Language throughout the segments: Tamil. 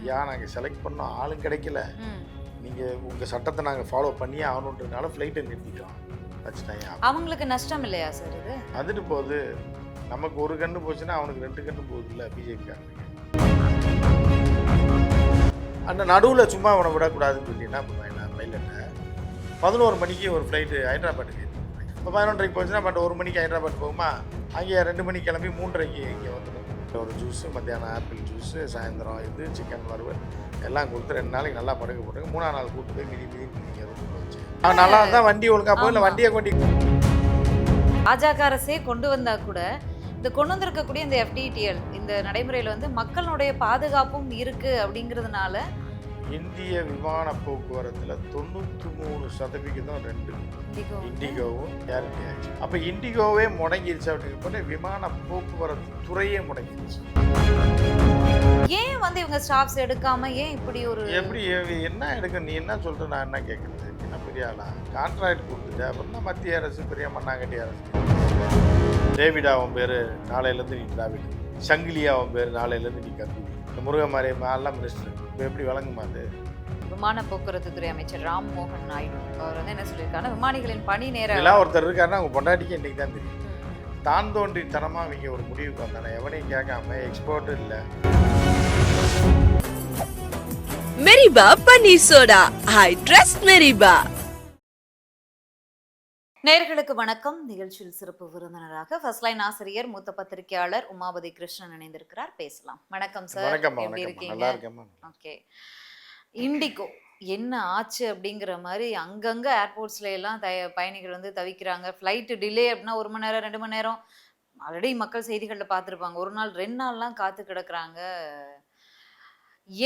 ஐயா நாங்கள் செலக்ட் பண்ணோம் ஆளும் கிடைக்கல, நீங்கள் உங்கள் சட்டத்தை நாங்கள் ஃபாலோ பண்ணியே ஆகணுன்றதுனால ஃப்ளைட்டை நிறுத்திட்டோம் வச்சுட்டாங்க. அவங்களுக்கு நஷ்டம் இல்லையா சார் இது? வந்துட்டு போகுது, நமக்கு ஒரு கண்ணு போச்சுன்னா அவனுக்கு 2 கண்ணு போகுது இல்லை பிஜேபிக்காரனுக்கு. அந்த நடுவில் சும்மா அவனை விடக்கூடாதுன்னு சொல்லி என்ன பண்ணுவாங்க பைலட்டை 11 மணிக்கு ஒரு ஃப்ளைட்டு ஹைதராபாத்துக்கு இப்போ 11:30 போச்சுன்னா பட் 1 மணிக்கு ஹைதராபாத் போகுமா, அங்கே 2 மணிக்கு கிளம்பி 3:30 இங்கே வந்துடும். ஒரு ஜூஸு, மத்தியானம் ஆப்பிள் ஜூஸு, சாயந்தரம் இது சிக்கன் வறுவல் எல்லாம் கொடுத்து 2 நாளைக்கு நல்லா படுக்க போட்டுங்க. 3ஆம் நாள் கூப்பிட்டு போய் மிதி நீங்கள் ரூட்டில் வச்சு அவன் நல்லா இருந்தால் வண்டி ஒழுங்காக போய் இல்லை வண்டியை கொண்டு பாஜக அரசே கொண்டு வந்தா கூட இந்த கொண்டு வந்திருக்கக்கூடிய இந்த FDTL இந்த நடைமுறையில் வந்து மக்களுடைய பாதுகாப்பும் இருக்கு அப்படிங்கிறதுனால இந்திய விமான போக்குவரத்தில் 93% 2 இண்டிகோவும் ஏர் இந்தியா. அப்போ இண்டிகோவே முடங்கிருச்சு அப்படிங்கிறப்ப விமான போக்குவரத்து துறையே முடங்கிருச்சு. ஏன் வந்து இவங்க ஸ்டாஃப்ஸ் எடுக்காம ஏன் இப்படி ஒரு எப்படி என்ன எடுக்க நீ என்ன சொல்ற நான் என்ன கேட்கறது? என்ன பெரிய ஆளா கான்ட்ராக்ட் கொடுத்துட்டு அப்புறம் தான் மத்திய அரசு பெரிய மண்ணாங்கட்டி அரசு. டேவிட் அவன் பேர் நாளையிலேருந்து நீ டிராவிட், சங்கிலியா அவன் பேர் நாளையிலேருந்து நீ கம்பி, இந்த முருகமாரி எல்லாம் மினிஸ்டர். இப்போ எப்படி வழங்குமா அது? விமான போக்குவரத்து துறை அமைச்சர் ராம் மோகன் நாயுடு அவர் வந்து என்ன சொல்லியிருக்காருன்னா விமானிகளின் பணி நேரம் எல்லாம் ஒருத்தர் இருக்காருன்னா அவங்க பொண்டாட்டிக்கு இன்னைக்கு தான் தெரியும். தான் தோன்றித்தனமாக அவங்க ஒரு முடிவுக்கு வந்தானே எவனையும் கேட்காம எக்ஸ்போர்ட் இல்லை. மெரிபா பன்னீர் சோடா, ஐ ட்ரஸ்ட் மெரிபா. நேயர்களுக்கு வணக்கம். நிகழ்ச்சியில் சிறப்பு விருந்தினராக ஃபர்ஸ்ட் லைன் ஆசிரியர் மூத்த பத்திரிகையாளர் உமாபதி கிருஷ்ணன் இணைந்திருக்கிறார். பேசலாம். வணக்கம் சார், எப்படி இருக்கீங்க? ஓகே, இண்டிகோ என்ன ஆச்சு அப்படிங்கிற மாதிரி அங்கங்கே ஏர்போர்ட்ஸ்ல எல்லாம் பயணிகள் வந்து தவிக்கிறாங்க. ஃப்ளைட்டு டிலே அப்படின்னா 1 மணி நேரம் 2 மணி நேரம் ஆல்ரெடி மக்கள் செய்திகளில் பார்த்துருப்பாங்க. 1 நாள் 2 நாள்லாம் காத்து கிடக்குறாங்க.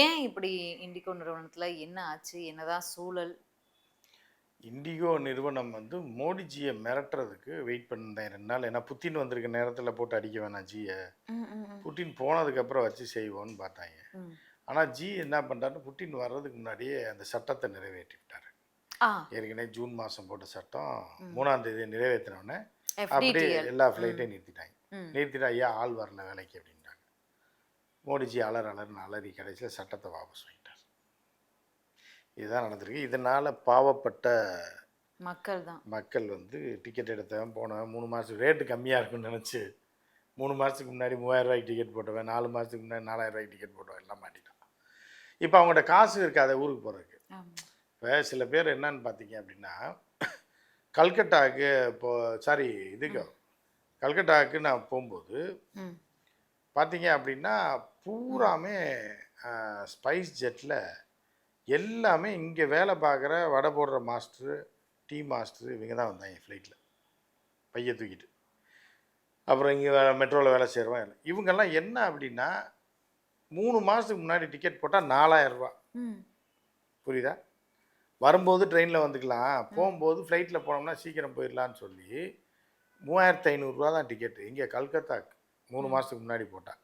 ஏன் இப்படி இண்டிகோ நிறுவனத்தில் என்ன ஆச்சு, என்னதான் சூழல்? இண்டிகோ நிறுவனம் வந்து மோடிஜியை மிரட்டுறதுக்கு வெயிட் பண்ணேன் 2 நாள். ஏன்னா புட்டின் வந்திருக்க நேரத்தில் போட்டு அடிக்க வேணாம் ஜியை, புட்டின் போனதுக்கப்புறம் வச்சு செய்வோன்னு பார்த்தாங்க. ஆனால் ஜி என்ன பண்ணுறாருன்னு புட்டின் வர்றதுக்கு முன்னாடியே அந்த சட்டத்தை நிறைவேற்றி விட்டார். ஏற்கனவே ஜூன் மாதம் போட்ட சட்டம் 3ஆம் தேதி நிறைவேற்றினோடனே அப்படியே எல்லா ஃப்ளைட்டையும் நிறுத்திட்டாங்க. நிறுத்திட்டு ஐயா ஆள் வரல வேலைக்கு அப்படின்ட்டாங்க. மோடிஜி அலர்னு அலறி கடைசியில் சட்டத்தை வாபஸ் வாங்கிட்டார். இதுதான் நடந்திருக்கு. இதனால் பாவப்பட்ட மக்கள் வந்து டிக்கெட் எடுத்தவன் போனவன் 3 மாதத்துக்கு ரேட்டு கம்மியாக இருக்குன்னு நினச்சி 3 மாதத்துக்கு முன்னாடி 3000 ரூபாய்க்கு டிக்கெட் போட்டவன், 4 மாதத்துக்கு முன்னாடி 4000 ரூபாய்க்கு டிக்கெட் போட்டவன் எல்லாம் மாட்டிட்டான். இப்போ அவங்கள்ட்ட காசு இருக்காத ஊருக்கு போகிறதுக்கு. இப்போ சில பேர் என்னன்னு பார்த்தீங்க அப்படின்னா கல்கட்டாவுக்கு கல்கட்டாவுக்கு நான் போகும்போது பார்த்தீங்க அப்படின்னா பூராமே ஸ்பைஸ் ஜெட்டில் எல்லாமே இங்கே வேலை பார்க்குற வடை போடுற மாஸ்டரு, டீ மாஸ்டரு இவங்க தான் வந்தாங்க ஃப்ளைட்டில் பைய தூக்கிட்டு. அப்புறம் இங்கே மெட்ரோவில் வேலை செய்கிறவன் இவங்கெல்லாம் என்ன அப்படின்னா 3 மாதத்துக்கு முன்னாடி டிக்கெட் போட்டால் 4000 ரூபா. புரியுதா? வரும்போது ட்ரெயினில் வந்துக்கலாம், போகும்போது ஃப்ளைட்டில் போனோம்னா சீக்கிரம் போயிடலான்னு சொல்லி 3500 ரூபா தான் டிக்கெட்டு இங்கே கல்கத்தாக்கு 3 மாதத்துக்கு முன்னாடி போட்டான்.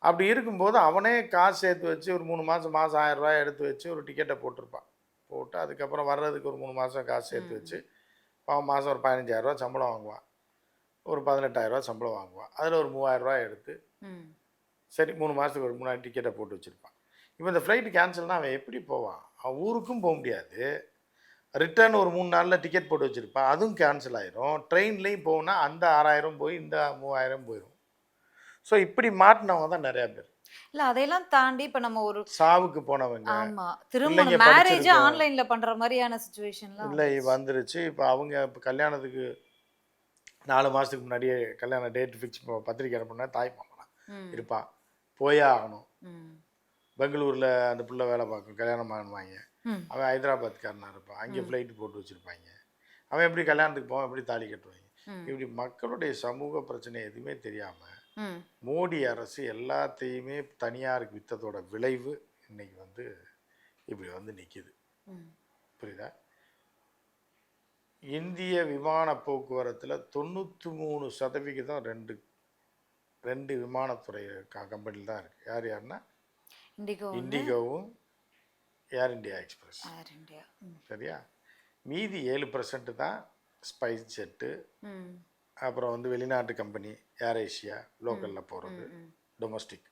அப்படி இருக்கும்போது அவனே காசு சேர்த்து வச்சு ஒரு 3 மாதம் 1000 ரூபாய் எடுத்து வச்சு ஒரு டிக்கெட்டை போட்டிருப்பான். போட்டு அதுக்கப்புறம் வர்றதுக்கு ஒரு 3 மாதம் காசு சேர்த்து வச்சு அவன் மாதம் ஒரு 15000 ரூபா சம்பளம் வாங்குவான், ஒரு 18000 ரூபா சம்பளம் வாங்குவான். அதில் ஒரு 3000 ரூபாய் எடுத்து சரி 3 மாதத்துக்கு ஒரு முன்னாடி டிக்கெட்டை போட்டு வச்சுருப்பான். இப்போ இந்த ஃப்ளைட்டு கேன்சல்னால் அவன் எப்படி போவான்? அவன் ஊருக்கும் போக முடியாது. ரிட்டர்ன் ஒரு 3 நாளில் டிக்கெட் போட்டு வச்சுருப்பான், அதுவும் கேன்சல் ஆயிரும். ட்ரெயின்லேயும் போகுனா அந்த 6000 போய் இந்த 3000 போயிடும். ஸோ இப்படி மாட்டினவங்க தான் நிறையா பேர். இல்லை அதையெல்லாம் தாண்டி இப்போ நம்ம ஒரு சாவுக்கு போனவங்க, திரும்ப மேரேஜ் ஆன்லைனில் பண்ணுற மாதிரியான சுச்சுவேஷன்லாம் இல்லை வந்துருச்சு. இப்போ அவங்க இப்போ கல்யாணத்துக்கு 4 மாதத்துக்கு முன்னாடியே கல்யாண டேட் ஃபிக்ஸ் பத்திரிக்கை அனுப்புனா தாய் மாமலாம் இருப்பான், போயே ஆகணும். பெங்களூரில் அந்த பிள்ளை வேலை பார்க்கும், கல்யாணம் பண்ணுவாங்க. அவன் ஹைதராபாத்காரனாக இருப்பான், அங்கே ஃப்ளைட்டு போட்டு வச்சுருப்பாங்க. அவன் எப்படி கல்யாணத்துக்கு போவான், எப்படி தாலி கட்டுவாங்க? இப்படி மக்களுடைய சமூக பிரச்சனை எதுவுமே தெரியாமல் மோடி அரசு எல்லாத்தையுமே தனியாருக்கு விற்றதோட விளைவு இன்னைக்கு வந்து இப்படி வந்து நிற்கிது. புரியுதா? இந்திய விமான போக்குவரத்தில் 93% 2 விமானத்துறை கம்பெனியில் தான் இருக்குது. யாருன்னா இண்டிகோவும் ஏர் இந்தியா எக்ஸ்பிரஸ். சரியா? மீதி 7% தான் ஸ்பைஸ் ஜெட்டு, அப்புறம் வந்து வெளிநாட்டு கம்பெனி ஏர் ஏஷியா லோக்கலில் போகிறது, டொமஸ்டிக்.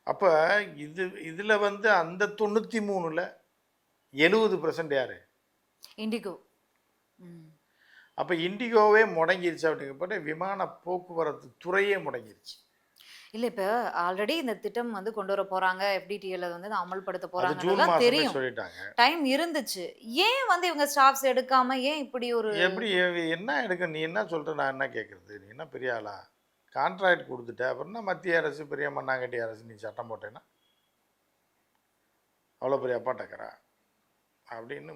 அப்போ இதில் வந்து அந்த 93ல் 70% யார்? இண்டிகோ. அப்போ இண்டிகோவே முடங்கிருச்சு அப்படிங்கப்பட்ட விமான போக்குவரத்து துறையே முடங்கிருச்சு. இல்ல இப்ப ஆல்ரெடி இந்த திட்டம் வந்து கொண்டு வர போறாங்க, FDTL வந்து அமல்படுத்த ஜூன் போறாங்கன்றதுலாம் மாதமே தெரியும். சொல்லிட்டாங்க. டைம் இருந்துச்சு. ஏன் வந்து இவங்க ஸ்டாஃப்ஸ் எடுக்காம ஏன் இப்படி ஒரு எப்படி என்ன எடுக்க? நீ என்ன சொல்ற? நான் என்ன கேட்குறது? நீ என்ன பெரிய ஆளா? கான்ட்ராக்ட் கொடுத்துட்ட, அப்புறம்னா மத்திய அரசு பெரிய மண்ணாங்கட்டி அரசு நீ சட்டம் போட்டேன்னா அவ்வளோ பெரிய அப்பா டக்கரா அப்படின்னு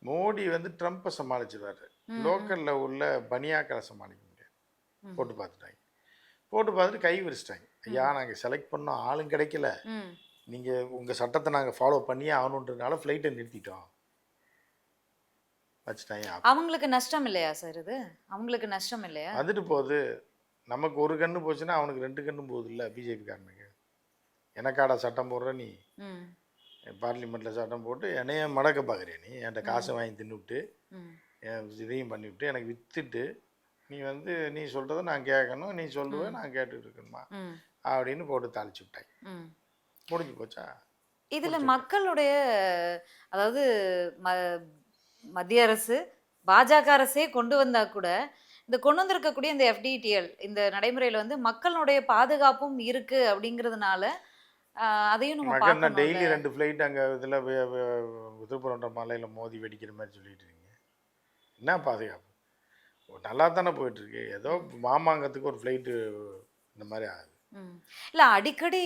மோடி வந்து ட்ரம்ப்பை சமாளிச்சிருவாரு. லோக்கலில் உள்ள பனியாக்களை சமாளிக்க முடியாது. போட்டு பார்த்துட்டாங்க. போட்டு பார்த்துட்டு கை விரிச்சிட்டாங்க. ஐயா நாங்கள் செலக்ட் பண்ணோம், ஆளும் கிடைக்கல, நீங்கள் உங்கள் சட்டத்தை நாங்கள் ஃபாலோ பண்ணியே ஆகணுன்றதுனால ஃப்ளைட்டை நிறுத்திட்டோம் வச்சுட்டாங்க. அவங்களுக்கு நஷ்டம் இல்லையா சார் இது? அவங்களுக்கு நஷ்டம் இல்லையா? வந்துட்டு போகுது. நமக்கு ஒரு கண்ணு போச்சுன்னா அவனுக்கு 2 கண்ணும் போகுது இல்லை பிஜேபி காரனுக்கு. எனக்காடா சட்டம் போடுற நீ? பார்லிமெண்ட்டில் சட்டம் போட்டு என்னைய மடக்க பார்க்குறிய நீ? என்கிட்ட காசை வாங்கி தின்னுவிட்டு இதையும் பண்ணிவிட்டு எனக்கு விற்றுட்டு நீ வந்து நீ சொல்கிறத நான் கேட்கணும், நீ சொல்லுவேன் நான் கேட்டுட்டு இருக்கணுமா அப்படின்னு போட்டு தாளிச்சு விட்டாங்க. முடிஞ்சு போச்சா? இதில் மக்களுடைய அதாவது மத்திய அரசு பாஜக அரசே கொண்டு வந்தா கூட இந்த கொண்டு வந்திருக்கக்கூடிய இந்த FDTL இந்த நடைமுறையில் வந்து மக்களுடைய பாதுகாப்பும் இருக்கு அப்படிங்கிறதுனால அதையும் நம்ம பார்க்கணும். டெய்லி 2 ஃப்ளைட் அங்கே இதில் திருப்பரன்ற மலையில் மோதி வெடிக்கிற மாதிரி சொல்லிட்டு இருக்கீங்க. என்ன பாதுகாப்பு? நல்லா தானே போயிட்டுருக்கு. ஏதோ மாமாங்கத்துக்கு ஒரு ஃப்ளைட்டு இந்த மாதிரி ஆகுது. இல்லை அடிக்கடி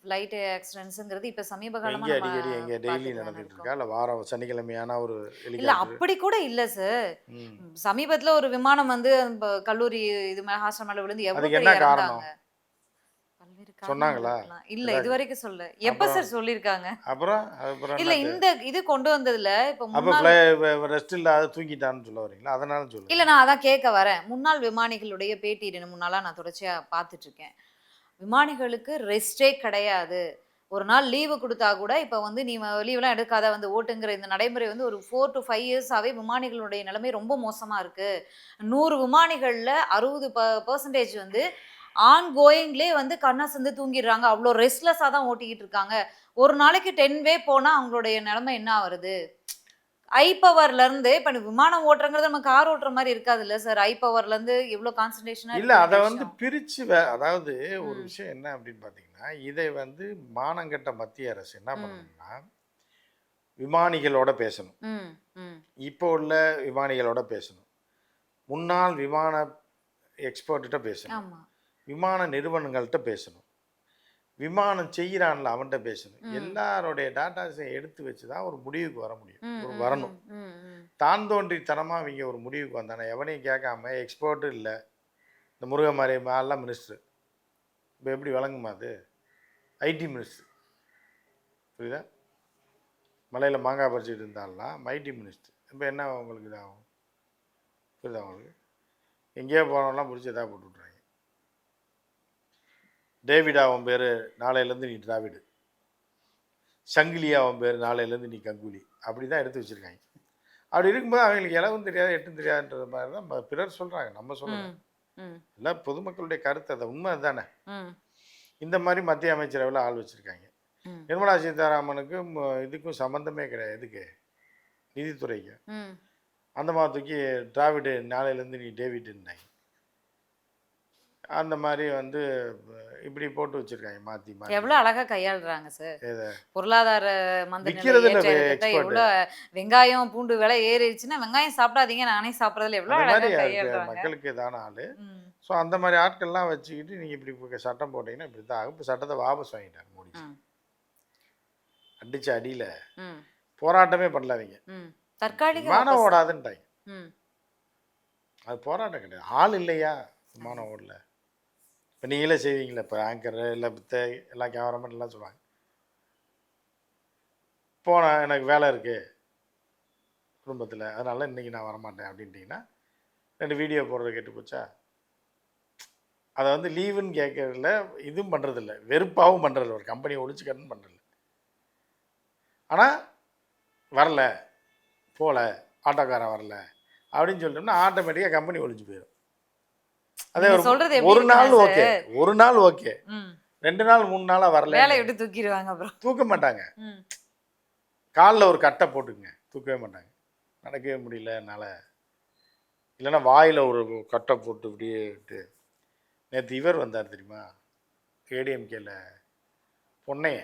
ஃப்ளைட் ஆக்சிடென்ட்ஸுங்கிறது இப்போ சமீப காலமாக அடிக்கடி எங்கே டெய்லி நடந்துட்டு இருக்கா? இல்லை வாரம் சனிக்கிழமையான ஒரு இல்லை அப்படி கூட இல்லை சார். சமீபத்தில் ஒரு விமானம் வந்து கல்லூரி இது மேலே ஹாஸ்டல் மேலே விழுந்து எவ்வளோ என்ன காரணம் சொன்னாங்களா? இல்ல இது வரைக்கும் சொல்ல. எப்ப சார் சொல்லிருக்காங்க? அப்புறம் இல்ல இந்த இது கொண்டு வந்ததுல இப்ப ரெஸ்ட் இல்லாத தூங்கிட்டான்னு சொல்ல வரீங்களா? அதனால சொல்லுங்க. இல்ல நான் அதான் கேட்க வரேன். முன்னாள் விமானிகளுடைய பேட்டி முன்னாளா நான் தொடர்ச்சியா பார்த்துட்டு இருக்கேன். விமானிகளுக்கு ரெஸ்டே கிடையாது. ஒரு நாள் லீவு கொடுத்தா கூட இப்ப வந்து நீ லீவ்லாம் எடுக்காத வந்து ஓட்டுங்கிற இந்த நடைமுறை வந்து ஒரு 4 to 5 இயர்ஸாவே விமானிகளுடைய நிலைமை ரொம்ப மோசமா இருக்கு. 100 விமானிகள்ல 60% வந்து ஆன்கோயிங்லே வந்து கண்ணா சந்து தூங்கிடுறாங்க. அவ்வளோ ரெஸ்ட்லெஸ்ஸாக தான் ஓட்டிக்கிட்டு இருக்காங்க. ஒரு நாளைக்கு 10 வே போனால் அவங்களுடைய நிலைமை என்ன வருது? ஐ பவர்லேருந்து இப்போ விமானம் ஓட்டுறங்கிறது நம்ம கார் ஓட்டுற மாதிரி இருக்காது இல்லை சார்? ஐ பவர்லேருந்து எவ்வளோ கான்சன்ட்ரேஷனாக இல்லை அதை வந்து பிரித்து அதாவது ஒரு விஷயம் என்ன அப்படின்னு பார்த்தீங்கன்னா, இதை வந்து மானங்கட்ட மத்திய அரசு என்ன பண்ணணும்னா விமானிகளோட பேசணும். இப்போ உள்ள விமானிகளோட பேசணும். முன்னாள் விமான எக்ஸ்பர்ட்ட பேசணும். விமான நிறுவனங்கள்கிட்ட பேசணும். விமானம் செய்கிறான்ல அவன்கிட்ட பேசணும். எல்லாருடைய டாட்டாஸையும் எடுத்து வச்சு தான் ஒரு முடிவுக்கு வர முடியும், வரணும். தான் தோன்றித்தனமாக இவங்க ஒரு முடிவுக்கு வந்தானே எவனையும் கேட்காம எக்ஸ்பர்ட்டும் இல்லை. இந்த முருகமாரி எல்லாம் மினிஸ்டர் இப்போ எப்படி வழங்குமா? அது ஐடி மினிஸ்டர் புரியுதா? மலையில் மாங்காய் பறிச்சுட்டு இருந்தாலாம் ஐடி மினிஸ்டர். இப்போ என்ன உங்களுக்கு இதாகும்? புரியுதா உங்களுக்கு? எங்கேயோ போனோம்லாம் பிடிச்சி எதாவது போட்டு விட்றாங்க. டேவிடா அவன் பேர் நாளையிலேருந்து நீ டிராவிடு, சங்கிலியா அவன் பேர் நாளையிலேருந்து நீ கங்குலி, அப்படி தான் எடுத்து வச்சுருக்காங்க. அப்படி இருக்கும்போது அவங்களுக்கு இலவும் தெரியாது எட்டும் தெரியாதுன்ற மாதிரி தான் பிறர் சொல்கிறாங்க, நம்ம சொல்லுவோம். இல்லை பொதுமக்களுடைய கருத்து அதை உண்மை தானே. இந்த மாதிரி மத்திய அமைச்சரவையில் ஆள் வச்சுருக்காங்க. நிர்மலா சீதாராமனுக்கும் இதுக்கும் சம்மந்தமே கிடையாது. எதுக்கு? நிதித்துறைக்கு. அந்த மாதிரி தூக்கி டிராவிடு நாளையிலேருந்து நீ டேவிடுன்னாங்க. அந்த மாதிரி வந்து இப்படி போட்டு வச்சிருக்காங்க மாற்றி மாற்றி. எவ்வளோ அழகாக கையாளுறாங்க சார். பொருளாதார எவ்வளோ வெங்காயம் பூண்டு விலை ஏறிடுச்சுன்னா வெங்காயம் சாப்பிடாதீங்க நானே சாப்பிட்றதுல எவ்வளோ அழகாக கையாளுறாங்க. மக்களுக்கு தான ஆள். ஸோ அந்த மாதிரி ஆட்கள்லாம் வச்சுக்கிட்டு நீங்கள் இப்படி சட்டம் போட்டிங்கன்னா இப்படி தான் ஆகும். இப்போ சட்டத்தை வாபஸ் வாங்கிட்டாங்க மோடி. அடிச்ச அடியில் போராட்டமே பண்ணலாதீங்க, தற்காலிக விமானம் ஓடாதுன்ட்டாங்க. அது போராட்டம் கிடையாது. ஆள் இல்லையா விமானம் ஓடல. இப்போ நீங்களே செய்வீங்களே, இப்போ ஆங்கர் இல்லை எல்லாம் கேமராமேன் எல்லாம் சொல்லுவாங்க, போனேன் எனக்கு வேலை இருக்குது குடும்பத்தில் அதனால இன்றைக்கி நான் வரமாட்டேன் அப்படின்ட்டிங்கன்னா 2 வீடியோ போடுறது கெட்டு போச்சா? அதை வந்து லீவுன்னு கேட்கறதில்ல, இதுவும் பண்ணுறதில்ல, வெறுப்பாகவும் பண்ணுறதில்ல, ஒரு கம்பெனியை ஒழிச்சு கட்டுன்னு பண்ணுறதில்ல. ஆனால் வரல போகல ஆட்டோக்காரன் வரல அப்படின்னு சொல்லிட்டோம்னா ஆட்டோமேட்டிக்காக கம்பெனி ஒழிஞ்சு போயிடும். அதே ஒரு நாள் ஓகே, ஒரு நாள் ஓகே, 2 நாள் 3 நாளா வரல, வேலையை விட்டு தூக்கிடுவாங்க அப்புறம். தூக்க மாட்டாங்க. ம். காலில் ஒரு கட்டை போட்டுக்குங்க, தூக்கவே மாட்டாங்க. நடக்கவே முடியல என்னால், இல்லைன்னா வாயில் ஒரு கட்டை போட்டு இப்படியே விட்டு. நேற்று இவர் வந்தார் தெரியுமா, ஏடிஎம்கேல பொன்னைய.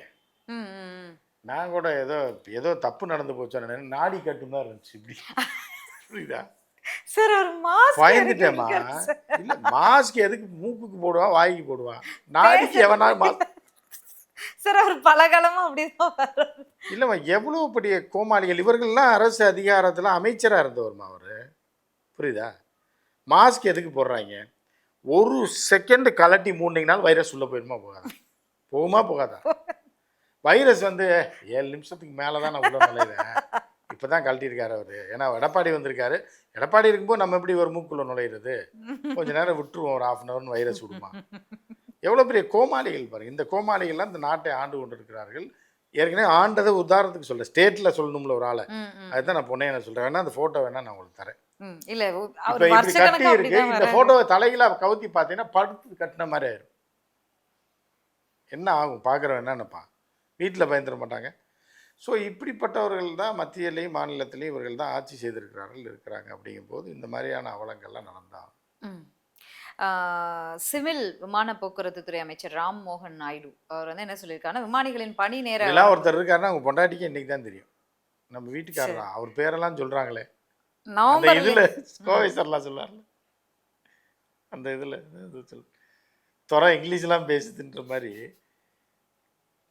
ம், ம், ம். நான் கூட ஏதோ ஏதோ தப்பு நடந்து போச்சோன்னு நாடி கட்டு மாதிரி இருந்துச்சு இப்படி. புரியுதா? சார் ஒரு மாஸ்க் பயந்துட்டேம்மா. இல்லை, மாஸ்க் எதுக்கு மூக்குக்கு போடுவான், வாய்க்கு போடுவான், நாடிக்கு எவனா மாஸ்க். சார் அவர் பலகாலமா அப்படிதான் வர்றாரு. இல்லைம்மா, எவ்வளோ பெரிய கோமாளிகள் இவர்கள்லாம். அரசு அதிகாரத்தில் அமைச்சராக இருந்தவர்மா அவர். புரியுதா? மாஸ்க் எதுக்கு போடுறாங்க? ஒரு செகண்ட் கலட்டி மூடினீங்கனாலும் வைரஸ் உள்ளே போயிடுமா போகாதா? போகுமா போகாதா? வைரஸ் வந்து 7 நிமிஷத்துக்கு மேலே தான் நான் உள்ள நுழையிறேன். இப்போ தான் கழட்டியிருக்காரு அவர். ஏன்னா எடப்பாடி வந்திருக்காரு. எடப்பாடி இருக்கும்போது நம்ம எப்படி ஒரு மூக்குள்ள நுழையிறது? கொஞ்ச நேரம் விட்டுருவோம், ஒரு 1/2 hour வைரஸ் விடுமா? எவ்வளோ பெரிய கோமாளிகள் பாருங்கள். இந்த கோமாளிகள்லாம் இந்த நாட்டை ஆண்டு கொண்டு இருக்கிறார்கள். ஏற்கனவே ஆண்டதை உதாரணத்துக்கு சொல்கிறேன், ஸ்டேட்டில் சொல்லணும்ல ஒரு ஆளை. அதுதான் நான் பொண்ணே என்ன சொல்கிறேன். வேணா அந்த ஃபோட்டோ வேணா நான் உங்களுக்கு தரேன். இல்ல இப்போ இப்படி கட்டி இருக்கு. இந்த ஃபோட்டோவை தலைகளாக கவுத்தி பார்த்தீங்கன்னா படுத்து கட்டின மாதிரி ஆயிடும். என்ன ஆகும் பார்க்குறவன் என்ன நினைப்பான்? வீட்டில் பயந்துட மாட்டாங்க. ஸோ இப்படிப்பட்டவர்கள் தான் மத்தியிலையும் மாநிலத்திலையும் இவர்கள் தான் ஆட்சி செய்திருக்கிறார்கள் இருக்கிறாங்க. அப்படிங்கும்போது இந்த மாதிரியான அவலங்கள்லாம் நடந்தாங்க. சிவில் விமான போக்குவரத்து துறை அமைச்சர் ராம் மோகன் நாயுடு அவர் வந்து என்ன சொல்லியிருக்காருன்னா, விமானிகளின் பணி நேரம் எல்லாம் ஒருத்தர் இருக்காருன்னா அவங்க பொண்டாட்டிக்கு இன்னைக்கு தான் தெரியும். நம்ம வீட்டுக்காரரா அவர் பேரெல்லாம் சொல்கிறாங்களே, அந்த நவம்பர் இதில் கோவை சர்லாம் சொல்லுவார்ல, அந்த இதில் சொல் துறை இங்கிலீஷ்லாம் பேசுதுன்ற மாதிரி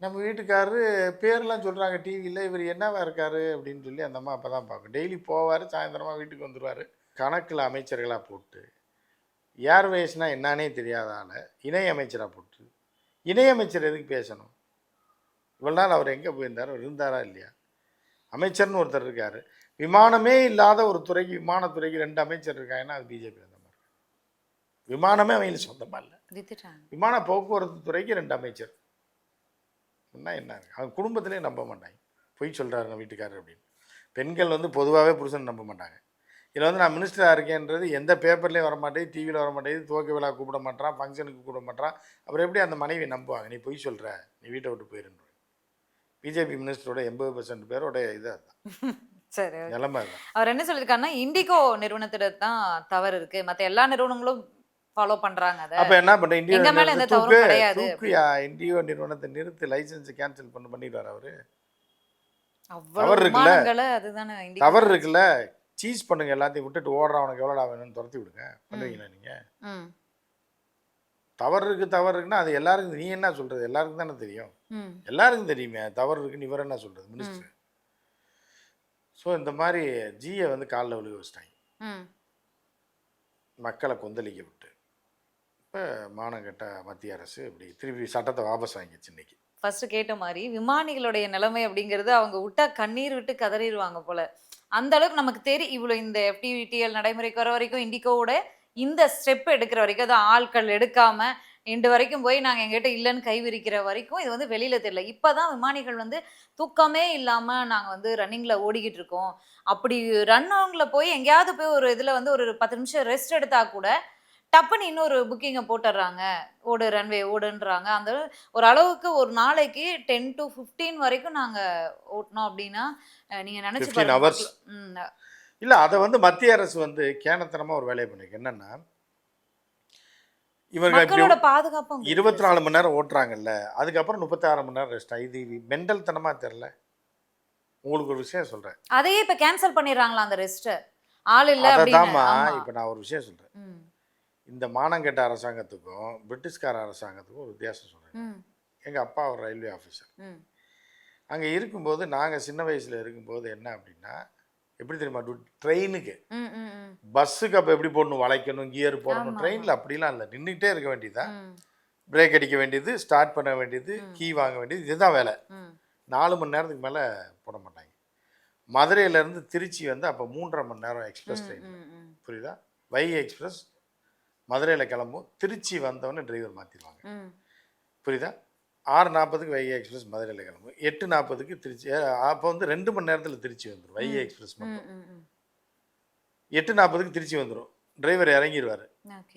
நம்ம வீட்டுக்காரரு பேரெல்லாம் சொல்கிறாங்க டிவியில். இவர் என்னவா இருக்காரு அப்படின்னு சொல்லி அந்த அம்மா அப்போ தான் பார்க்கும். டெய்லி போவார், சாயந்தரமாக வீட்டுக்கு வந்துடுவார். கணக்கில் அமைச்சர்களாக போட்டு, ஏர்வேஸ்னால் என்னன்னே தெரியாதால இணை அமைச்சராக போட்டு. இணை அமைச்சர் எதுக்கு பேசணும்? இவ்வளோ நாள் அவர் எங்கே போயிருந்தார்? அவர் இருந்தாரா இல்லையா? அமைச்சர்னு ஒருத்தர் இருக்கார். விமானமே இல்லாத ஒரு துறைக்கு, விமானத்துறைக்கு 2 அமைச்சர் இருக்காங்கன்னா அது பிஜேபி அந்த மாதிரி. விமானமே அவங்களுக்கு சொந்தமாக இல்லை. விமான போக்குவரத்து துறைக்கு 2 அமைச்சர் என்ன அவங்க குடும்பத்திலே நம்ப மாட்டாங்க. பொய் சொல்கிறாரு நான் வீட்டுக்காரர் அப்படின்னு. பெண்கள் வந்து பொதுவாகவே புருஷன் நம்ப மாட்டாங்க. இதில் வந்து நான் மினிஸ்டராக இருக்கேன்றது எந்த பேப்பர்லேயும் வர மாட்டேங்குது, டிவியில் வர மாட்டேங்குது, துவக்க விழா கூப்பிட மாட்டான், ஃபங்க்ஷனுக்கு கூப்பிட மாட்டான். அப்புறம் எப்படி அந்த மனைவி நம்புவாங்க? நீ பொய் சொல்கிற, நீ வீட்டை விட்டு போயிருன்ற. பிஜேபி மினிஸ்டரோட 80% பேரோட இது அதுதான். சரி, நிலைமை தான். அவர் என்ன சொல்லியிருக்காருன்னா, இண்டிகோ நிறுவனத்திட தான் தவறு இருக்கு, மற்ற எல்லா நிறுவனங்களும் ஃபாலோ பண்றாங்க. அப்ப என்ன பண்ற? இந்தியோ கிடையாது. இண்டியோ நிறுவனத்தை நிறுத்தி லைசன்ஸ் கேன்சல் பண்ணிடுவார் அவரு. தவறு இருக்குல்ல, அதுதானே தவறு இருக்குல்ல. சீஸ் பண்ணுங்க, எல்லாத்தையும் விட்டுட்டு ஓடுறவனுக்கு எவ்வளோடா வேணும்னு துரத்தி விடுங்க. பண்ணுவீங்களா நீங்க? தவறு இருக்குன்னா அது எல்லாருக்கும். நீ என்ன சொல்றது? எல்லாருக்கும் தானே தெரியும். எல்லாருக்கும் தெரியுமே தவறு இருக்குன்னு. இவர் என்ன சொல்றது மினிஸ்டர்? ஸோ இந்த மாதிரி ஜியை வந்து காலில் விழுக வச்சிட்டாங்க, மக்களை கொந்தளிக்க விட்டு. இப்போ மானங்கட்ட மத்திய அரசு இப்படி திருப்பி சட்டத்தை வாபஸ் வாங்கிச்சு. இன்னைக்கு ஃபர்ஸ்ட் கேட்ட மாதிரி விமானிகளுடைய நிலைமை அப்படிங்கிறது அவங்க விட்டா கண்ணீர் விட்டு கதறிடுவாங்க போல. அந்த அளவுக்கு நமக்கு தெரியும். இவ்வளோ இந்த FTTL நடைமுறைக்கு வர வரைக்கும், இண்டிகோவோட இந்த ஸ்டெப் எடுக்கிற வரைக்கும், அது ஆட்கள் எடுக்காம இன்று வரைக்கும் போய் நாங்கள் எங்கிட்ட இல்லைன்னு கை விரிக்கிற வரைக்கும் இது வந்து வெளியில தெரியல. இப்போதான் விமானிகள் வந்து தூக்கமே இல்லாம நாங்கள் வந்து ரன்னிங்ல ஓடிக்கிட்டு இருக்கோம். அப்படி ரன்னிங்ல போய் எங்கேயாவது போய் ஒரு இதுல வந்து ஒரு 10 நிமிஷம் ரெஸ்ட் எடுத்தா கூட டப்புன்னு இன்னொரு புக்கிங்கை போட்டுடுறாங்க, ஓடு ரன்வே ஓடுன்றாங்க. அந்த ஒரு அளவுக்கு ஒரு நாளைக்கு 10 to 15 வரைக்கும் நாங்கள் ஓட்டினோம் அப்படின்னா நீங்கள் நினச்சி பாருங்க. இல்லை, அதை வந்து மத்திய அரசு வந்து கேனத்தனமாக ஒரு வேலையை பண்ணிருக்கு. என்னன்னா, இவங்களோட பாதுகாப்பு 24 மணி நேரம் ஓட்டுறாங்கல்ல, அதுக்கப்புறம் 36 மணி நேரம் ரெஸ்ட். இது மெண்டல் தனமாக தெரியல. உங்களுக்கு ஒரு விஷயம் சொல்கிறேன், அதையே இப்போ கேன்சல் பண்ணிடுறாங்களா அந்த ரெஸ்ட்டை? ஆள் இல்லை அதாம்மா. இப்போ நான் ஒரு விஷயம் சொல்கிறேன். இந்த மானங்கெட்ட அரசாங்கத்துக்கும் பிரிட்டிஷ்கார அரசாங்கத்துக்கும் ஒரு வித்தியாசம் சொல்கிறேன். எங்கள் அப்பா ஒரு ரயில்வே ஆஃபீஸர். அங்கே இருக்கும்போது நாங்கள் சின்ன வயசில் இருக்கும்போது என்ன அப்படின்னா, எப்படி தெரியுமா, ட்ரெயினுக்கு பஸ்ஸுக்கு அப்போ எப்படி போடணும், வளைக்கணும், கியர் போடணும். ட்ரெயினில் அப்படிலாம் இல்லை, நின்றுக்கிட்டே இருக்க வேண்டியதுதான். பிரேக் அடிக்க வேண்டியது, ஸ்டார்ட் பண்ண வேண்டியது, கீ வாங்க வேண்டியது, இதுதான் வேலை. 4 மணி நேரத்துக்கு மேலே போட மாட்டாங்க. மதுரையிலேருந்து திருச்சி வந்து அப்போ 3.5 மணி நேரம் எக்ஸ்பிரஸ் ட்ரெயின். புரியுதா? வைகை எக்ஸ்பிரஸ் மதுரையில் கிளம்பும், திருச்சி வந்தவொடனே டிரைவர் மாற்றிடுவாங்க. புரியுதா? 6:40க்கு வைகை எக்ஸ்பிரஸ் மதுரையில் கிளம்பும், 8:40க்கு திருச்சி. அப்போ வந்து 2 மணி நேரத்தில் திருச்சி வந்துடும் வைகை எக்ஸ்பிரஸ் மட்டும். 8:40க்கு திருச்சி வந்துடும். டிரைவர் இறங்கிடுவார்,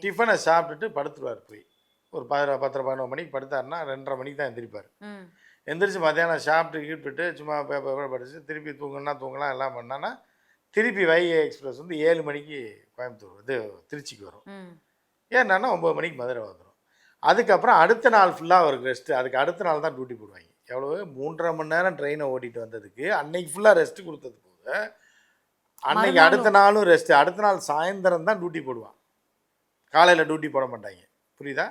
டிஃபனை சாப்பிட்டுட்டு படுத்துருவார் போய். ஒரு 10:11 மணிக்கு படுத்தாருன்னா 2:30 மணிக்கு தான் எந்திரிப்பார். ம். எந்திரிச்சு மத்தியானம் சாப்பிட்டு கீப்பிட்டு சும்மா பேப்பர் படிச்சு திருப்பி தூங்கலாம் எல்லாம் பண்ணான்னா திருப்பி வைகை எக்ஸ்பிரஸ் வந்து 7 மணிக்கு கோயம்புத்தூர் இது திருச்சிக்கு வரும். ம். ஏன்னா 9 மணிக்கு மதுரை வந்துடும். அதுக்கப்புறம் அடுத்த நாள் ஃபுல்லாக அவருக்கு ரெஸ்ட்டு. அதுக்கு அடுத்த நாள் தான் டியூட்டி போடுவாங்க. எவ்வளவு 3.5 மணி நேரம் ட்ரெயினை ஓட்டிட்டு வந்ததுக்கு அன்னைக்கு ஃபுல்லாக ரெஸ்ட்டு கொடுத்தது போக அன்னைக்கு அடுத்த நாளும் ரெஸ்ட்டு. அடுத்த நாள் சாயந்தரம் தான் டியூட்டி போடுவான். காலையில் டியூட்டி போட மாட்டாங்க. புரியுதா?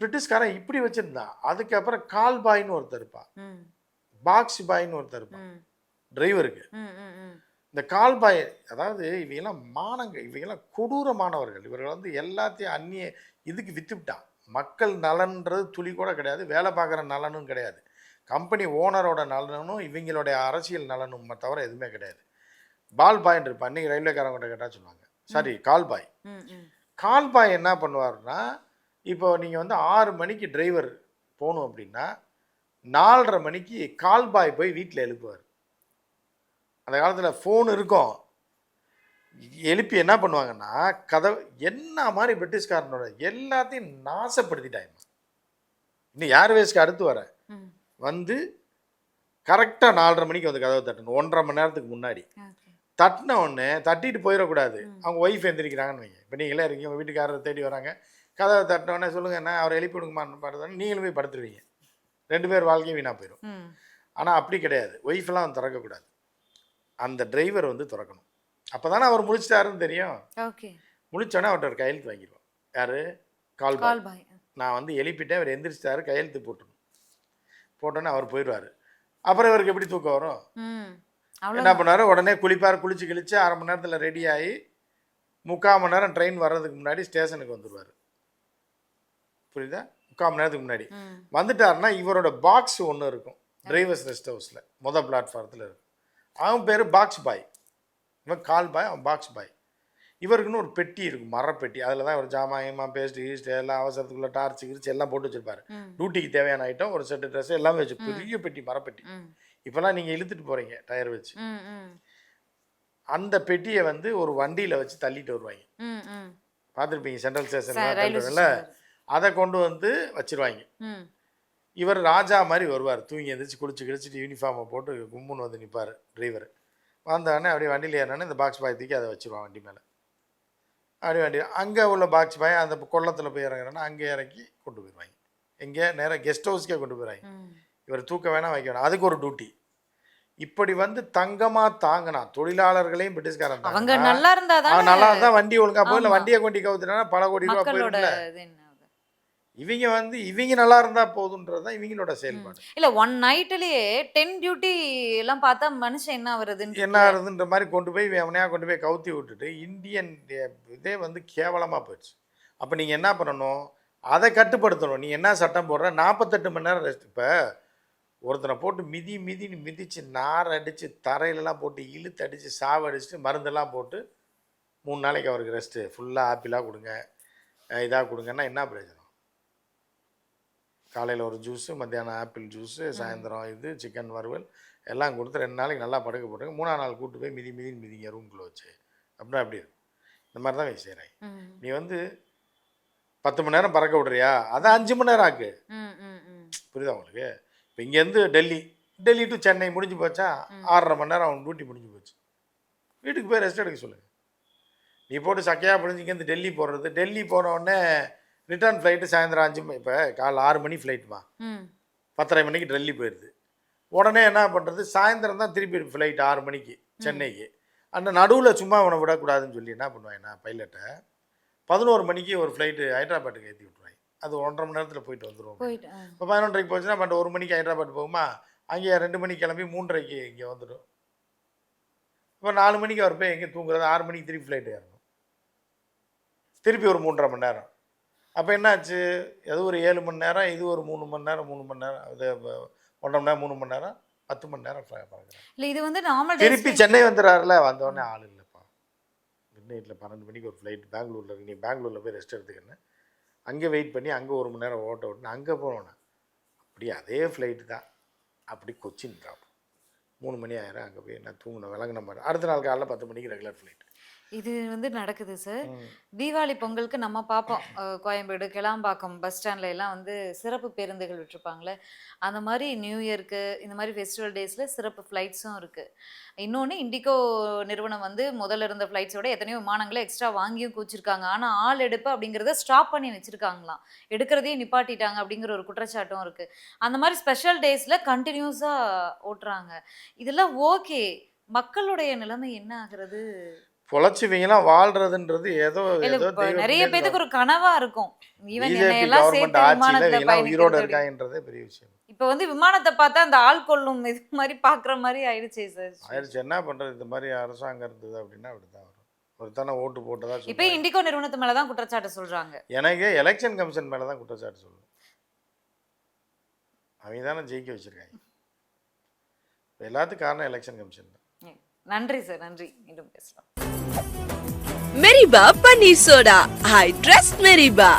பிரிட்டிஷ்காரன் இப்படி வச்சுருந்தான். அதுக்கப்புறம் கால் பாய்னு ஒருத்தர் இருப்பான், ம். பாக்ஸ் பாய்னு ஒருத்தர் இருப்பான் ம். டிரைவருக்கு. ம். ம். ம். இந்த கால் பாய் அதாவது இவங்கெல்லாம் இவங்கெல்லாம் கொடூரமானவர்கள். இவர்கள் வந்து எல்லாத்தையும் அந்நிய இதுக்கு விற்றுவிட்டான். மக்கள் நலன்றது துளி கூட கிடையாது, வேலை பார்க்குற நலனும் கிடையாது, கம்பெனி ஓனரோட நலனும் இவங்களுடைய அரசியல் நலனும் தவிர எதுவுமே கிடையாது. பால் பாயின்னு இருப்பான். இன்றைக்கி ரயில்வேக்காரங்கிட்ட கேட்டால் சொல்லுவாங்க. சாரி, கால் பாய். ம். ம். கால் பாய் என்ன பண்ணுவார்னா, இப்போ நீங்கள் வந்து 6 மணிக்கு டிரைவர் போகணும் அப்படின்னா 4:30 மணிக்கு கால் பாய் போய் வீட்டில் எழுப்புவார். அந்த காலத்தில் ஃபோன் இருக்கும். எழுப்பி என்ன பண்ணுவாங்கன்னா கதவு என்ன மாதிரி பிரிட்டிஷ்காரனோட எல்லாத்தையும் நாசப்படுத்திட்டாங்க. இன்னும் ஏர்வேஸ்க்கு அடுத்து வர ம். வந்து கரெக்டாக 4:30 மணிக்கு வந்து கதவை தட்டணும். 1.5 மணி நேரத்துக்கு முன்னாடி ஓகே. தட்டின உடனே தட்டிட்டு போயிடக்கூடாது. அவங்க ஒய்ஃப் எந்திரிக்கிறாங்கன்னு வைங்க. இப்போ நீங்களே இருக்கீங்க, உங்கள் வீட்டுக்காரரை தேடி வராங்க, கதவை தட்டின உடனே சொல்லுங்கள் என்ன அவரை எழுப்பி விடுங்கம்மான்னு பாடுறதானே நீங்களும் போய் படுத்துருவீங்க. 2 பேர் வாழ்க்கையும் வீணாக போயிடும். ம். ஆனால் அப்படி கிடையாது. ஒய்ஃபெல்லாம் வந்து திறக்கக்கூடாது, அந்த டிரைவர் வந்து திறக்கணும். அப்போ தானே அவர் முழிச்சிட்டாருன்னு தெரியும். ஓகே. முழிச்சோடனே அவர்கிட்ட ஒரு கையெழுத்து வாங்கிடுவோம். யார்? கால் கால் பாய். பாய். நான் வந்து எழுப்பிட்டேன், அவர் எந்திரிச்சிட்டாரு, கையெழுத்து போட்டணும். போட்டோன்னே அவர் போயிடுவார். அப்புறம் இவருக்கு எப்படி தூக்கம் வரும்? ம். என்ன அவ்வளோ. பண்ணார்? உடனே குளிப்பார், குளிச்சு கிழிச்சு 1/2 மணி நேரத்தில் ரெடி ஆகி 3/4 மணி நேரம் ட்ரெயின் வர்றதுக்கு முன்னாடி ஸ்டேஷனுக்கு வந்துடுவார். புரியுதா? 3/4 மணி நேரத்துக்கு முன்னாடி ம். வந்துட்டாருன்னா இவரோட பாக்ஸ் ஒன்று இருக்கும் டிரைவர்ஸ் ரெஸ்ட் ஹவுஸில், மொதல் பிளாட்ஃபாரத்தில் இருக்கும். அவன் பேர் பாக்ஸ் பாய். இவன் கால் பாய், அவன் பாக்ஸ் பாய். இவருக்குன்னு ஒரு பெட்டி இருக்கும், மரப்பெட்டி. அதில் தான் ஒரு ஜாமாயமா பேஸ்ட்டு கீஸ்ட்டு எல்லாம் அவசரத்துக்குள்ளே டார்ச்சு கிரிச்சு எல்லாம் போட்டு வச்சுருப்பாரு. ம். டியூட்டிக்கு தேவையான ஐட்டம், ஒரு செட்டு ட்ரெஸ் எல்லாமே வச்சு பெரிய பெட்டி, மரப்பெட்டி. ம். இப்போல்லாம் நீங்கள் இழுத்துட்டு போகிறீங்க டயர் வச்சு. ம். ம். அந்த பெட்டியை வந்து ஒரு வண்டியில் வச்சு தள்ளிட்டு வருவாங்க. ம். ம். பார்த்துருப்பீங்க சென்ட்ரல் ரயில்வே ஸ்டேஷன்ல. ஸ்டேஷன். அதை கொண்டு வந்து வச்சிருவாங்க. ம். இவர் ராஜா மாதிரி வருவார். தூங்கி எந்திரிச்சு குளிச்சு கிழிச்சிட்டு யூனிஃபார்மை போட்டு கும்முன்னு வந்து நிற்பார் டிரைவர். வந்தோடனே அப்படியே வண்டியில் ஏறினோடனே இந்த பாக்ஸ் பாய் தூக்கி அதை வச்சுருவான் வண்டி மேலே. அப்படியே வண்டி அங்கே உள்ள பாக்ஸ் பாய் அந்த கொள்ளத்தில் போய் இறங்குறேன்னா அங்கே இறக்கி கொண்டு போயிடுவாங்க. எங்கே? நேராக கெஸ்ட் ஹவுஸ்க்கே கொண்டு போயிடுவாங்க. ம். இவர் தூக்க வேணாம், வைக்க வேணாம், அதுக்கு ஒரு டியூட்டி. இப்படி வந்து தங்கமா தாங்கினா தொழிலாளர்களையும் பிரிட்டிஷ்காரன் அவங்க நல்லா இருந்தாதான் நல்லா இருந்தால் வண்டி ஒழுங்கா போய், இல்லை ஆமா. வண்டியை கொண்டு கவுத்துனா பல கோடி ரூபா மக்களோட போயிருக்குல்ல. இது என்ன ஆகுது? இவங்க வந்து இவங்க நல்லா இருந்தா போதுன்றது தான் இவங்களோட செயல்பாடு. இல்ல ஒன் நைட்லயே 10 டியூட்டி எல்லாம் பார்த்தா மனுஷன் என்ன வருதுன்னு என்ன ஆகுதுன்ற மாதிரி கொண்டு போய் எவனையா கொண்டு போய் கவுத்தி விட்டுட்டு இந்தியன் இதே வந்து கேவலமாக போயிடுச்சு. அப்போ நீங்கள் என்ன பண்ணணும்? அதை கட்டுப்படுத்தணும். நீ என்ன சட்டம் போடுற? 48 மணி நேரம் ரெஸ்ட். இப்போ ஒருத்தனை போட்டு மிதின்னு மிதித்து நார் அடித்து தரையிலலாம் போட்டு இழுத்து அடித்து சாவடிச்சுட்டு மருந்தெல்லாம் போட்டு 3 நாளைக்கு அவருக்கு ரெஸ்ட்டு, ஃபுல்லாக ஆப்பிளாக கொடுங்க, இதாக கொடுங்கன்னா என்ன பிரயோஜனம்? காலையில் ஒரு ஜூஸு, மத்தியானம் ஆப்பிள் ஜூஸு, சாயந்தரம் இது சிக்கன் வறுவல் எல்லாம் கொடுத்து 2 நாளைக்கு நல்லா படுக்க போட்டுங்க. 3ஆம் நாள் கூப்பிட்டு போய் மிதின்னு மிதிங்க ரூம்குள்ளே வச்சு. அப்படின்னா அப்படி இருக்கும். இந்த மாதிரி தான் இவங்க செய்கிறாங்க. ம். நீ வந்து 10 மணி நேரம் பறக்க விட்றியா, அதை 5 மணி நேரம் ஆக்கு. ம். ம். ம். புரியுதா உங்களுக்கு? இப்போ இங்கேருந்து டெல்லி டு சென்னை முடிஞ்சு போச்சா, 6.5 மணி நேரம் அவன் டியூட்டி முடிஞ்சு போச்சு. வீட்டுக்கு போய் ரெஸ்ட் எடுக்க சொல்லுங்கள். நீ போட்டு சக்கையாக பிடிஞ்சி இங்கேருந்து டெல்லி போடுறது, டெல்லி போன உடனே ரிட்டர்ன் ஃப்ளைட்டு சாயந்தரம் 5 மணி, இப்போ காலைல 6 மணி ஃப்ளைட்டுமா, ம். 10:30 மணிக்கு டெல்லி போயிடுது. உடனே என்ன பண்ணுறது? சாயந்தரம் தான் திருப்பி ஃப்ளைட் 6 மணிக்கு சென்னைக்கு. அந்த நடுவில் சும்மா அவனை விடக்கூடாதுன்னு சொல்லி என்ன பண்ணுவாங்கன்னா பைலட்டை 11 மணிக்கு ஒரு ஃப்ளைட்டு ஹைதராபாத்துக்கு ஏற்றி விட்ருவாங்க. அது 1.5 மணி நேரத்தில் போயிட்டு வந்துடும். இப்போ 11:30 போச்சுன்னா 1 மணிக்கு ஹைதராபாத் போகுமா, அங்கே 2 மணிக்கு கிளம்பி 3:30 இங்கே வந்துடும். இப்போ 4 மணிக்கு அவர் போய் எங்கே தூங்குறது? 6 மணிக்கு திருப்பி ஃப்ளைட்டு ஏறணும், திருப்பி ஒரு 3.5 மணி நேரம். அப்போ என்னாச்சு? அது ஒரு 7 மணி நேரம், இது ஒரு 3 மணி நேரம், 3 மணி நேரம், அது 1.5 மணி நேரம், 3 மணி நேரம், 10 மணி நேரம் பறக்குறாங்க. இல்ல இது வந்து நார்மல் திருப்பி சென்னை வந்துடுறாருல, வந்தோடனே ஆள் இல்லைப்பா, மிட் நைட்டில் 12 மணிக்கு ஒரு ஃப்ளைட் பெங்களூரில் இருக்கு, நீ பெங்களூரில் போய் ரெஸ்ட் எடுத்துக்கன்னு அங்கே வெயிட் பண்ணி அங்கே 1 மணி நேரம் ஓட்ட விட்டுன்னு அங்கே போனோன்னே அப்படி அதே ஃப்ளைட்டு தான் அப்படி கொச்சின் ட்ராப் 3 மணி ஆயிரம். அங்கே போய் நான் தூங்கின விளங்கின மாதிரி அடுத்த நாள் காலையில் 10 மணிக்கு ரெகுலர் ஃப்ளைட். இது வந்து நடக்குது சார். தீபாவளி பொங்கலுக்கு நம்ம பார்ப்போம். கோயம்பேடு, கிளாம்பாக்கம் பஸ் ஸ்டாண்ட்ல எல்லாம் வந்து சிறப்பு பேருந்துகள் விட்டுருப்பாங்கல்ல. அந்த மாதிரி நியூ இயர்க்கு இந்த மாதிரி ஃபெஸ்டிவல் டேஸ்ல சிறப்பு ஃப்ளைட்ஸும் இருக்கு. இன்னொன்னு இண்டிகோ நிறுவனம் வந்து முதல்ல இருந்த ஃப்ளைட்ஸோட எத்தனையோ விமானங்களை எக்ஸ்ட்ரா வாங்கியும் கூச்சிருக்காங்க. ஆனா ஆள் எடுப்பு அப்படிங்கிறத ஸ்டாப் பண்ணி வச்சிருக்காங்களாம். எடுக்கிறதையே நிப்பாட்டிட்டாங்க அப்படிங்கிற ஒரு குற்றச்சாட்டும் இருக்கு. அந்த மாதிரி ஸ்பெஷல் டேஸ்ல கண்டினியூஸா ஓட்டுறாங்க. இதெல்லாம் ஓகே. மக்களுடைய நிலைமை என்ன ஆகுறது? பொழைச்சிவங்களாம் வாழ்றதுன்றது ஏதோ இல்ல, ஏதோ இப்ப தெய்வ நிறைய பேத்துக்கு ஒரு கனவா இருக்கும். ஈவன் பிஜேபி என்னையெல்லாம் கவர்மெண்ட் சேர்த்து ஆட்சியில விமானத்துல இவங்கெல்லாம் உயிரோட பயணிக்கிறது. இருக்காங்கன்றதே பெரிய விஷயம். இப்ப வந்து விமானத்தை பார்த்தா அந்த ஆள் கொள்ளும் இது மாதிரி பாக்குற மாதிரி ஆயிடுச்சே சார். ஆயிடுச்சு, என்ன பண்றது? இந்த மாதிரி அரசாங்கம் இருந்தது அப்படின்னா அப்படிதான் வரும். ஒருத்தான ஓட்டு போட்டதா இப்ப சொல்றாங்க. இண்டிகோ நிறுவனத்து மேலதான் குற்றச்சாட்டு சொல்றாங்க. எனக்கு எலெக்ஷன் கமிஷன் மேல தான் குற்றச்சாட்டு சொல்லுவேன். அவங்க தானே ஜெயிக்க வச்சிருக்காங்க. எல்லாத்துக்கும் காரணம் எலெக்ஷன் கமிஷன் தான். நன்றி சார், நன்றி. மீண்டும் பேசலாம். Meriba Paneer Soda. I trust Meriba.